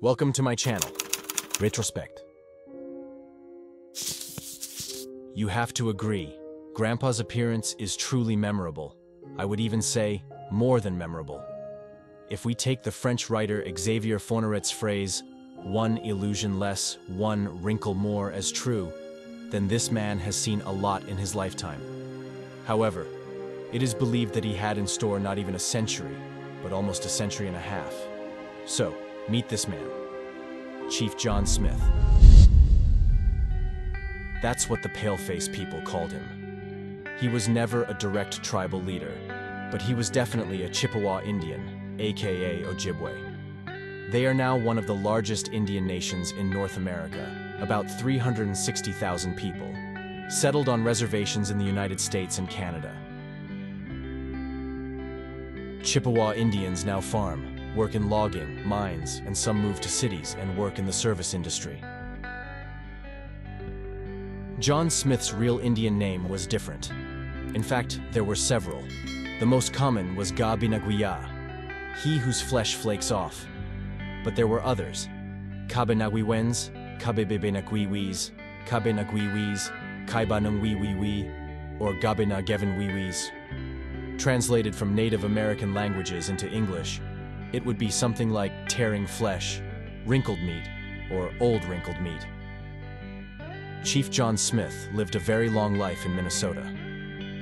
Welcome to my channel, Retrospect. You have to agree, Grandpa's appearance is truly memorable. I would even say, more than memorable. If we take the French writer Xavier Fournieret's phrase, "one illusion less, one wrinkle more" as true, then this man has seen a lot in his lifetime. However, it is believed that he had in store not even a century, but almost a century and a half. So, meet this man, Chief John Smith. That's what the paleface people called him. He was never a direct tribal leader, but he was definitely a Chippewa Indian, aka Ojibwe. They are now one of the largest Indian nations in North America, about 360,000 people, settled on reservations in the United States and Canada. Chippewa Indians now farm, work in logging, mines, and some move to cities and work in the service industry. John Smith's real Indian name was different. In fact, there were several. The most common was Gabinaguia, he whose flesh flakes off. But there were others: Kabinaguiwens, Kabebebenaguiwis, Kabenaguiwis, Kaibanungwiwiwi, or Gabinagevinwiwis. Translated from Native American languages into English, it would be something like tearing flesh, wrinkled meat, or old wrinkled meat. Chief John Smith lived a very long life in Minnesota.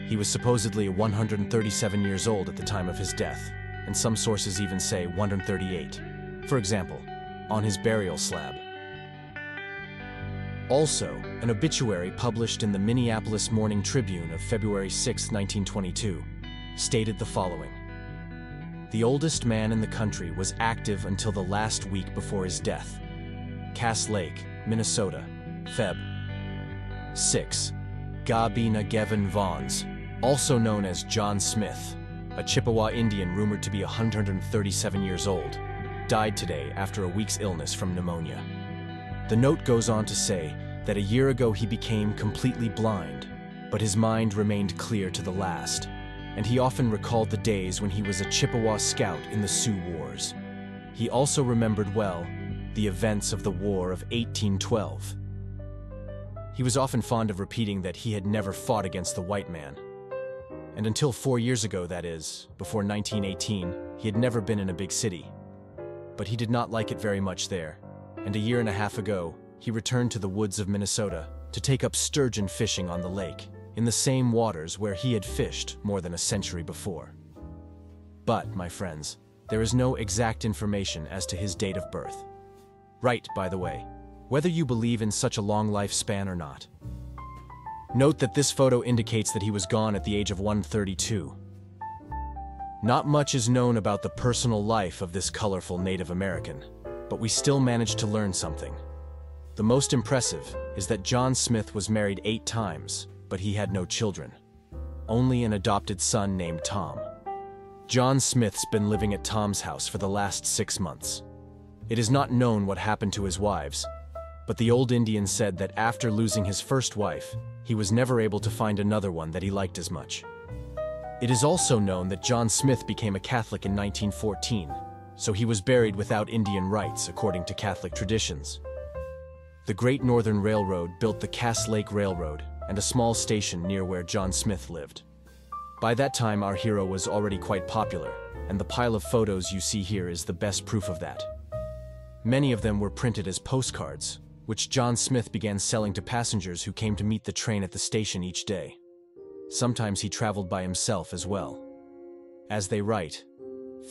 He was supposedly 137 years old at the time of his death, and some sources even say 138, for example, on his burial slab. Also, an obituary published in the Minneapolis Morning Tribune of February 6, 1922, stated the following: "The oldest man in the country was active until the last week before his death. Cass Lake, Minnesota, Feb. 6. Gabinageven Vaughns, also known as John Smith, a Chippewa Indian rumored to be 137 years old, died today after a week's illness from pneumonia." The note goes on to say that a year ago he became completely blind, but his mind remained clear to the last, and he often recalled the days when he was a Chippewa scout in the Sioux Wars. He also remembered well the events of the War of 1812. He was often fond of repeating that he had never fought against the white man. And until 4 years ago, that is, before 1918, he had never been in a big city. But he did not like it very much there, and a year and a half ago, he returned to the woods of Minnesota to take up sturgeon fishing on the lake, in the same waters where he had fished more than a century before. But, my friends, there is no exact information as to his date of birth. Right, by the way, whether you believe in such a long lifespan or not. Note that this photo indicates that he was gone at the age of 132. Not much is known about the personal life of this colorful Native American, but we still managed to learn something. The most impressive is that John Smith was married 8 times, but he had no children. Only an adopted son named Tom. John Smith's been living at Tom's house for the last 6 months. It is not known what happened to his wives, but the old Indian said that after losing his first wife, he was never able to find another one that he liked as much. It is also known that John Smith became a Catholic in 1914, so he was buried without Indian rites according to Catholic traditions. The Great Northern Railroad built the Cass Lake Railroad and a small station near where John Smith lived. By that time, our hero was already quite popular, and the pile of photos you see here is the best proof of that. Many of them were printed as postcards, which John Smith began selling to passengers who came to meet the train at the station each day. Sometimes he traveled by himself as well. As they write,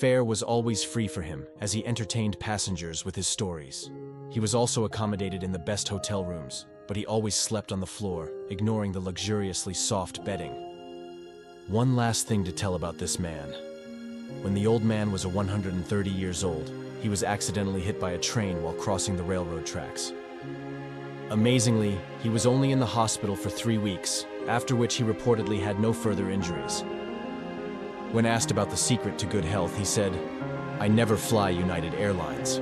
fare was always free for him as he entertained passengers with his stories. He was also accommodated in the best hotel rooms, but he always slept on the floor, ignoring the luxuriously soft bedding. One last thing to tell about this man. When the old man was 130 years old, he was accidentally hit by a train while crossing the railroad tracks. Amazingly, he was only in the hospital for 3 weeks, after which he reportedly had no further injuries. When asked about the secret to good health, he said, "I never fly United Airlines."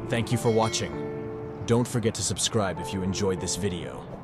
Thank you for watching. Don't forget to subscribe if you enjoyed this video.